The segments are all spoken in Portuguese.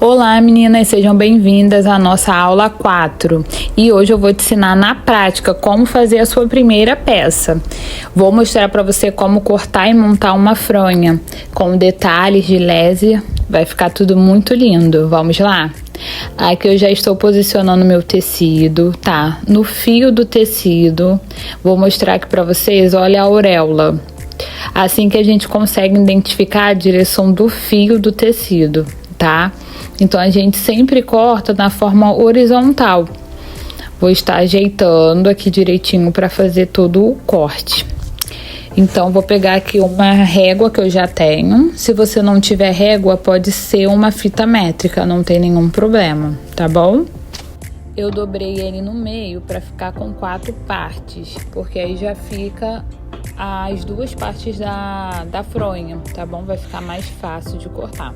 Olá meninas, sejam bem-vindas à nossa aula 4 e hoje eu vou te ensinar na prática como fazer a sua primeira peça. Vou mostrar para você como cortar e montar uma fronha com detalhes de laser, vai ficar tudo muito lindo. Vamos lá? Aqui eu já estou posicionando meu tecido, tá? No fio do tecido, vou mostrar aqui para vocês, olha a auréola. Assim que a gente consegue identificar a direção do fio do tecido, tá? Então a gente sempre corta na forma horizontal. Vou estar ajeitando aqui direitinho para fazer todo o corte. Então vou pegar aqui uma régua que eu já tenho. Se você não tiver régua, pode ser uma fita métrica, não tem nenhum problema, tá bom? Eu dobrei ele no meio para ficar com 4 partes, porque aí já fica as 2 partes da fronha, tá bom? Vai ficar mais fácil de cortar.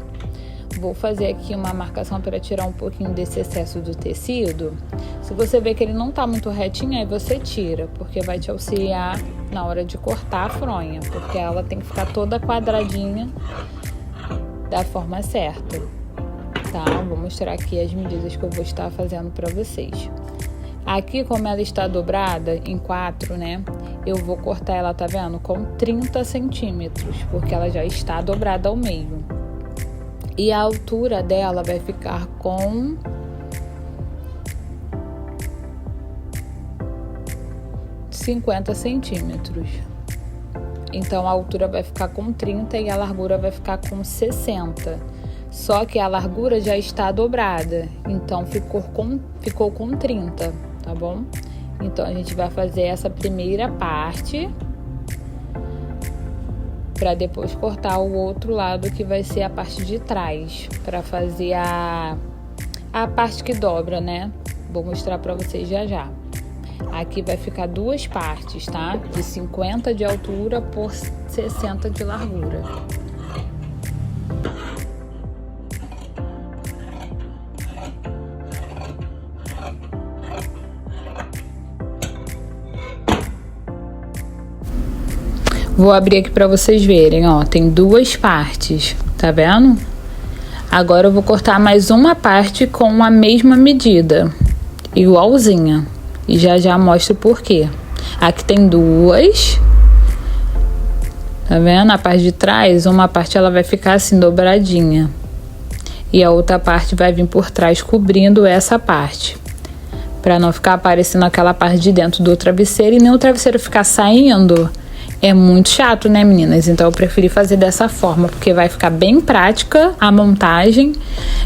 Vou fazer aqui uma marcação para tirar um pouquinho desse excesso do tecido. Se você ver que ele não tá muito retinho, aí você tira, porque vai te auxiliar na hora de cortar a fronha, porque ela tem que ficar toda quadradinha da forma certa, tá? Vou mostrar aqui as medidas que eu vou estar fazendo para vocês. Aqui, como ela está dobrada em 4, né? Eu vou cortar ela, tá vendo? Com 30 centímetros, porque ela já está dobrada ao meio. E a altura dela vai ficar com 50 centímetros. Então a altura vai ficar com 30 e a largura vai ficar com 60. Só que a largura já está dobrada, então ficou com 30, tá bom? Então a gente vai fazer essa primeira parte para depois cortar o outro lado, que vai ser a parte de trás, para fazer a parte que dobra, né? Vou mostrar para vocês já já. Aqui vai ficar 2 partes, tá? De 50 de altura por 60 de largura. Vou abrir aqui para vocês verem, ó, tem 2 partes, tá vendo? Agora eu vou cortar mais uma parte com a mesma medida, igualzinha, e já mostro por quê. Aqui tem 2, tá vendo? A parte de trás, uma parte ela vai ficar assim dobradinha, e a outra parte vai vir por trás cobrindo essa parte, para não ficar aparecendo aquela parte de dentro do travesseiro e nem o travesseiro ficar saindo. É muito chato, né, meninas? Então eu preferi fazer dessa forma, porque vai ficar bem prática a montagem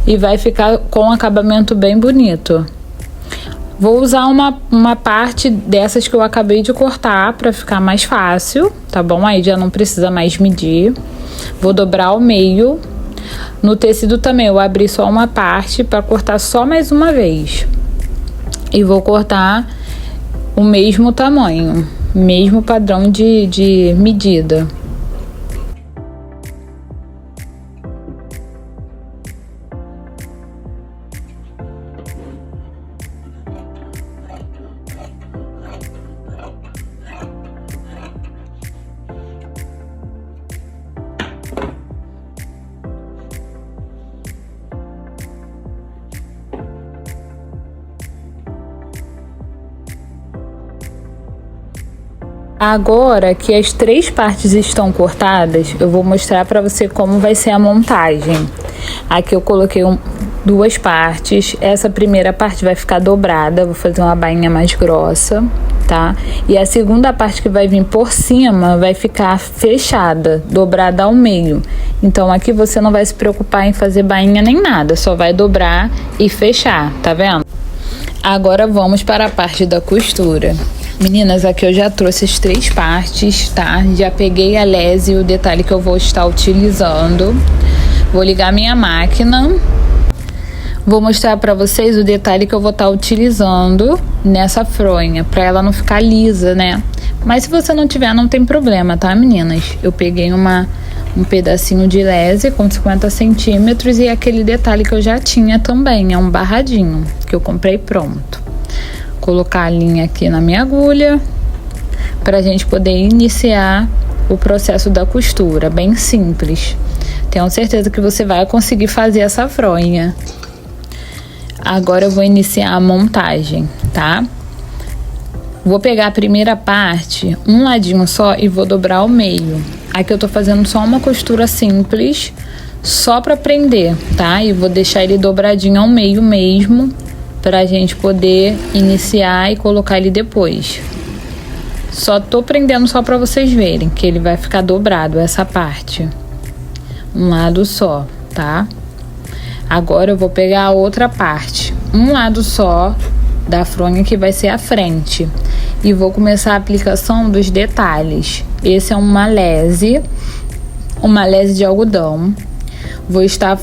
e vai ficar com um acabamento bem bonito. Vou usar uma parte dessas que eu acabei de cortar para ficar mais fácil, tá bom? Aí já não precisa mais medir. Vou dobrar ao meio. No tecido também eu abri só uma parte para cortar só mais uma vez. E vou cortar o mesmo tamanho, mesmo padrão de medida. Agora que as 3 partes estão cortadas, eu vou mostrar para você como vai ser a montagem. Aqui eu coloquei 2 partes. Essa primeira parte vai ficar dobrada, vou fazer uma bainha mais grossa, tá? E a segunda parte que vai vir por cima vai ficar fechada, dobrada ao meio. Então aqui você não vai se preocupar em fazer bainha nem nada, só vai dobrar e fechar, tá vendo? Agora vamos para a parte da costura. Meninas, aqui eu já trouxe as 3 partes, tá? Já peguei a lese e o detalhe que eu vou estar utilizando. Vou ligar minha máquina. Vou mostrar pra vocês o detalhe que eu vou estar utilizando nessa fronha, pra ela não ficar lisa, né? Mas se você não tiver, não tem problema, tá, meninas? Eu peguei um pedacinho de lese com 50 centímetros e aquele detalhe que eu já tinha também, é um barradinho, que eu comprei pronto. Colocar a linha aqui na minha agulha pra gente poder iniciar o processo da costura, bem simples, Tenho certeza que você vai conseguir fazer essa fronha. Agora eu vou iniciar a montagem, tá? Vou pegar a primeira parte, um ladinho só, e vou dobrar ao meio. Aqui eu tô fazendo só uma costura simples, só pra prender, tá? E vou deixar ele dobradinho ao meio mesmo, pra gente poder iniciar e colocar ele depois. Só tô prendendo só pra vocês verem que ele vai ficar dobrado, essa parte. Um lado só, tá? Agora eu vou pegar a outra parte, um lado só da fronha, que vai ser a frente. E vou começar a aplicação dos detalhes. Esse é uma lese de algodão. Vou estar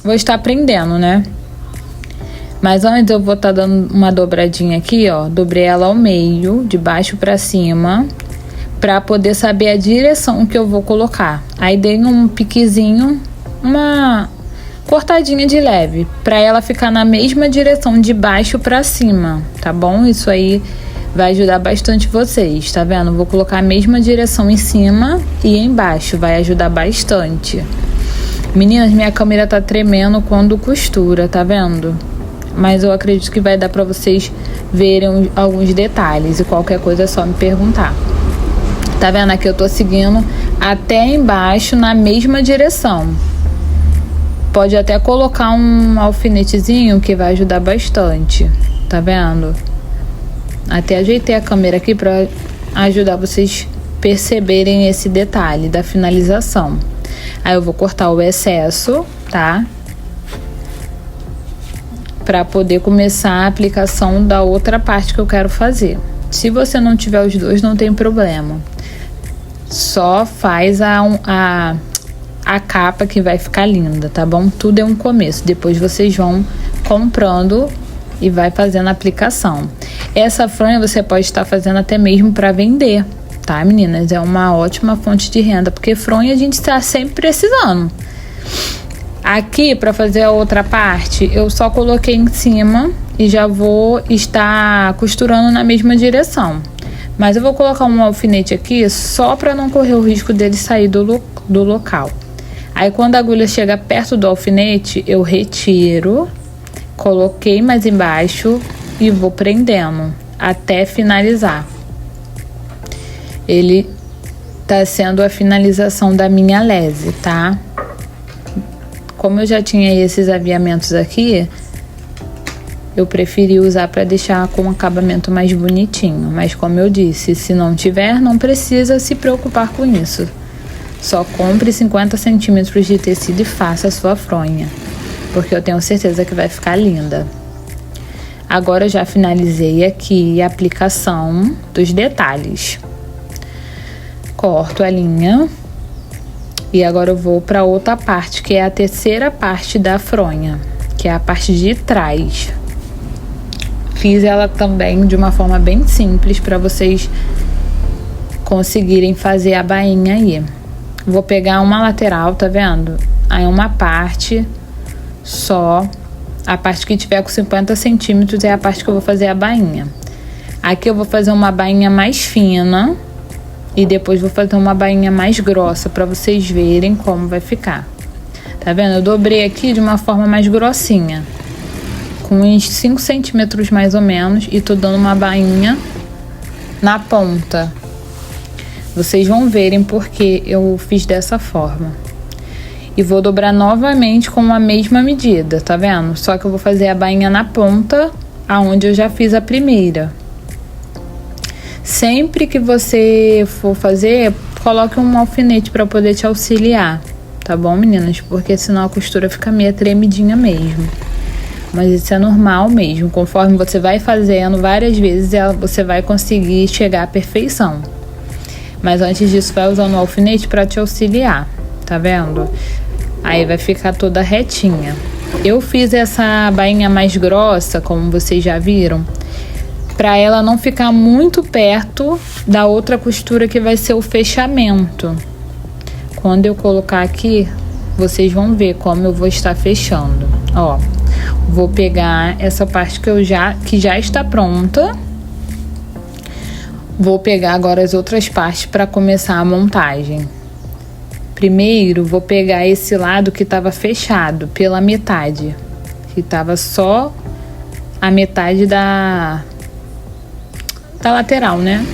Vou estar prendendo, né? Mas antes eu vou estar dando uma dobradinha aqui, ó. Dobrei ela ao meio, de baixo pra cima, pra poder saber a direção que eu vou colocar. Aí dei um piquezinho, uma cortadinha de leve, pra ela ficar na mesma direção, de baixo pra cima, tá bom? Isso aí vai ajudar bastante vocês, tá vendo? Vou colocar a mesma direção em cima e embaixo, vai ajudar bastante. Meninas, minha câmera tá tremendo quando costura, tá vendo? Mas eu acredito que vai dar pra vocês verem alguns detalhes, e qualquer coisa é só me perguntar. Tá vendo? Aqui eu tô seguindo até embaixo na mesma direção. Pode até colocar um alfinetezinho, que vai ajudar bastante, tá vendo? Até ajeitei a câmera aqui pra ajudar vocês perceberem esse detalhe da finalização. Aí eu vou cortar o excesso, tá? Pra poder começar a aplicação da outra parte que eu quero fazer. Se você não tiver os dois, não tem problema. Só faz a capa, que vai ficar linda, tá bom? Tudo é um começo. Depois vocês vão comprando e vai fazendo a aplicação. Essa fronha você pode estar fazendo até mesmo para vender, tá, meninas? É uma ótima fonte de renda, porque fronha a gente está sempre precisando. Aqui, para fazer a outra parte, eu só coloquei em cima e já vou estar costurando na mesma direção. Mas eu vou colocar um alfinete aqui só para não correr o risco dele sair do local. Aí, quando a agulha chega perto do alfinete, eu retiro, coloquei mais embaixo e vou prendendo até finalizar. Ele tá sendo a finalização da minha lese, tá? Como eu já tinha esses aviamentos aqui, eu preferi usar para deixar com um acabamento mais bonitinho. Mas como eu disse, se não tiver, não precisa se preocupar com isso. Só compre 50 centímetros de tecido e faça a sua fronha, porque eu tenho certeza que vai ficar linda. Agora eu já finalizei aqui a aplicação dos detalhes. Corto a linha. E agora eu vou para outra parte, que é a terceira parte da fronha, que é a parte de trás. Fiz ela também de uma forma bem simples, para vocês conseguirem fazer a bainha aí. Vou pegar uma lateral, tá vendo? Aí uma parte só. A parte que tiver com 50 centímetros é a parte que eu vou fazer a bainha. Aqui eu vou fazer uma bainha mais fina. E depois vou fazer uma bainha mais grossa, para vocês verem como vai ficar. Tá vendo? Eu dobrei aqui de uma forma mais grossinha, com uns 5 centímetros mais ou menos, e tô dando uma bainha na ponta. Vocês vão verem porque eu fiz dessa forma. E vou dobrar novamente com a mesma medida, tá vendo? Só que eu vou fazer a bainha na ponta, aonde eu já fiz a primeira. Sempre que você for fazer, coloque um alfinete para poder te auxiliar, tá bom, meninas? Porque senão a costura fica meio tremidinha mesmo. Mas isso é normal mesmo. Conforme você vai fazendo várias vezes, você vai conseguir chegar à perfeição. Mas antes disso, vai usando o alfinete para te auxiliar, tá vendo? Aí vai ficar toda retinha. Eu fiz essa bainha mais grossa, como vocês já viram, para ela não ficar muito perto da outra costura, que vai ser o fechamento. Quando eu colocar aqui, vocês vão ver como eu vou estar fechando. Ó, vou pegar essa parte que já está pronta. Vou pegar agora as outras partes para começar a montagem. Primeiro, vou pegar esse lado que estava fechado pela metade, que estava só a metade da lateral, né?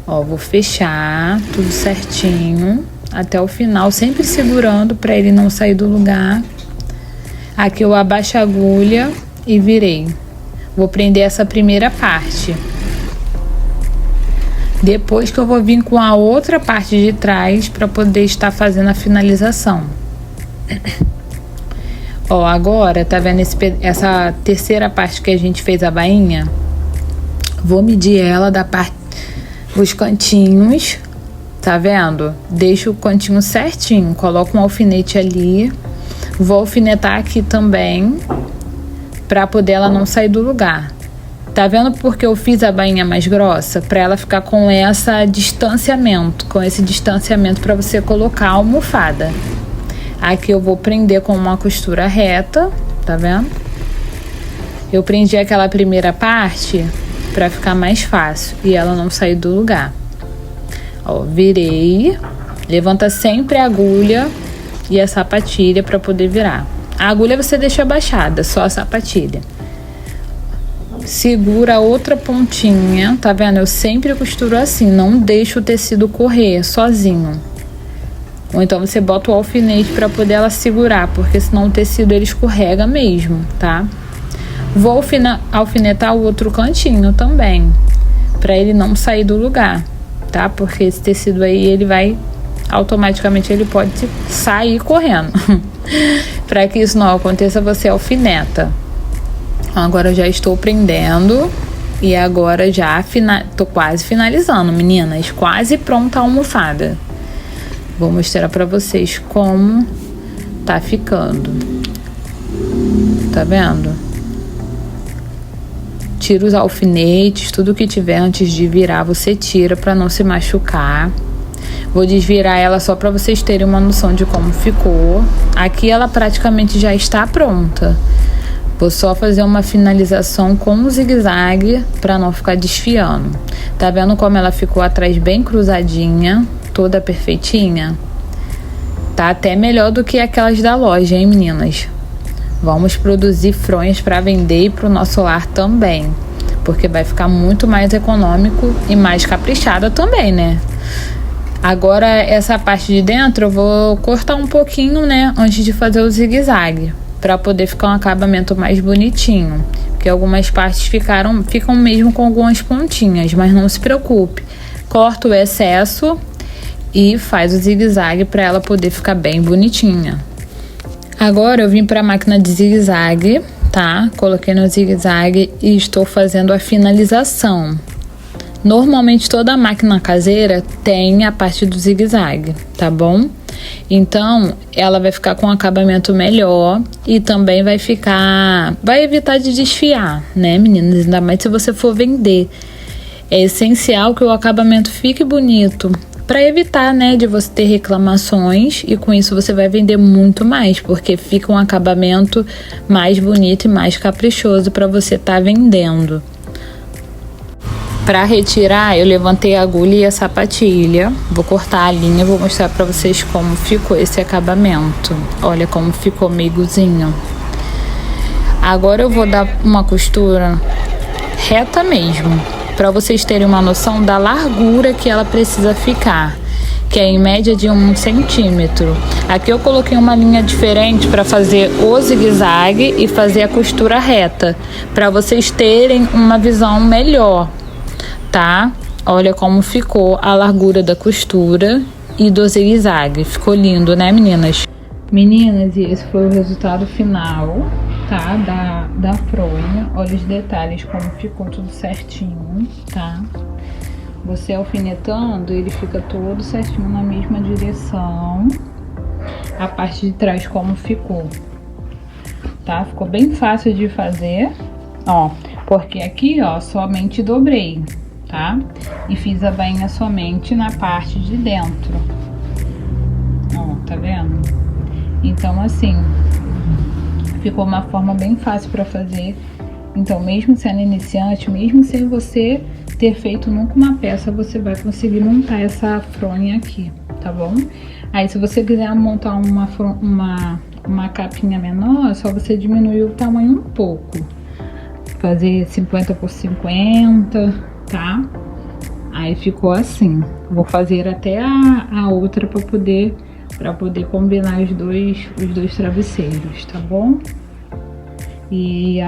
Ó, vou fechar tudo certinho até o final, sempre segurando para ele não sair do lugar. Aqui eu abaixo a agulha e virei. Vou prender essa primeira parte. Depois que eu vou vir com a outra parte de trás para poder estar fazendo a finalização. Ó, agora, tá vendo essa terceira parte que a gente fez a bainha? Vou medir ela da parte, os cantinhos, tá vendo? Deixo o cantinho certinho, coloco um alfinete ali. Vou alfinetar aqui também, pra poder ela não sair do lugar. Tá vendo porque eu fiz a bainha mais grossa? Pra ela ficar com esse distanciamento pra você colocar a almofada. Aqui eu vou prender com uma costura reta, tá vendo? Eu prendi aquela primeira parte pra ficar mais fácil e ela não sair do lugar. Ó, virei, levanta sempre a agulha e a sapatilha pra poder virar. A agulha você deixa abaixada, só a sapatilha. Segura a outra pontinha, tá vendo? Eu sempre costuro assim, não deixo o tecido correr sozinho. Ou então você bota o alfinete para poder ela segurar, porque senão o tecido ele escorrega mesmo, tá? Vou alfinetar o outro cantinho também, para ele não sair do lugar, tá? Porque esse tecido aí ele vai automaticamente ele pode sair correndo. Para que isso não aconteça, você alfineta. Agora eu já estou prendendo e agora já tô quase finalizando, meninas, quase pronta a almofada. Vou mostrar para vocês como tá ficando. Tá vendo? Tira os alfinetes, tudo que tiver antes de virar você tira para não se machucar. Vou desvirar ela só para vocês terem uma noção de como ficou. Aqui ela praticamente já está pronta. Vou só fazer uma finalização com um zigue-zague para não ficar desfiando. Tá vendo como ela ficou atrás bem cruzadinha, toda perfeitinha? Tá até melhor do que aquelas da loja, hein, meninas? Vamos produzir fronhas para vender e para o nosso lar também, porque vai ficar muito mais econômico e mais caprichada também, né? Agora essa parte de dentro eu vou cortar um pouquinho, né, antes de fazer o zigue-zague, para poder ficar um acabamento mais bonitinho, porque algumas partes ficam mesmo com algumas pontinhas, mas não se preocupe, corta o excesso e faz o zigue-zague para ela poder ficar bem bonitinha. Agora eu vim para a máquina de zigue-zague, tá? Coloquei no zigue-zague e estou fazendo a finalização. Normalmente toda máquina caseira tem a parte do zigue-zague, tá bom? Então ela vai ficar com um acabamento melhor e também vai evitar de desfiar, né, meninas? Ainda mais se você for vender. É essencial que o acabamento fique bonito para evitar, né, de você ter reclamações, e com isso você vai vender muito mais, porque fica um acabamento mais bonito e mais caprichoso para você estar vendendo. Para retirar, eu levantei a agulha e a sapatilha. Vou cortar a linha e vou mostrar para vocês como ficou esse acabamento. Olha como ficou meiguzinho. Agora eu vou dar uma costura reta mesmo, para vocês terem uma noção da largura que ela precisa ficar, que é em média de 1 centímetro. Aqui eu coloquei uma linha diferente para fazer o zigue-zague e fazer a costura reta, para vocês terem uma visão melhor, tá? Olha como ficou a largura da costura e do zigue-zague. Ficou lindo, né, meninas? Meninas, e esse foi o resultado final, tá? Da fronha. Olha os detalhes, como ficou tudo certinho, tá? Você alfinetando, ele fica todo certinho na mesma direção. A parte de trás como ficou, tá? Ficou bem fácil de fazer, ó. Porque aqui, ó, somente dobrei, tá? E fiz a bainha somente na parte de dentro. Ó, tá vendo? Então, assim, ficou uma forma bem fácil para fazer. Então, mesmo sendo iniciante, mesmo sem você ter feito nunca uma peça, você vai conseguir montar essa fronha aqui, tá bom? Aí se você quiser montar uma capinha menor, é só você diminuir o tamanho um pouco. Fazer 50 por 50, tá? Aí ficou assim. Vou fazer até a outra para poder combinar os dois travesseiros, tá bom? E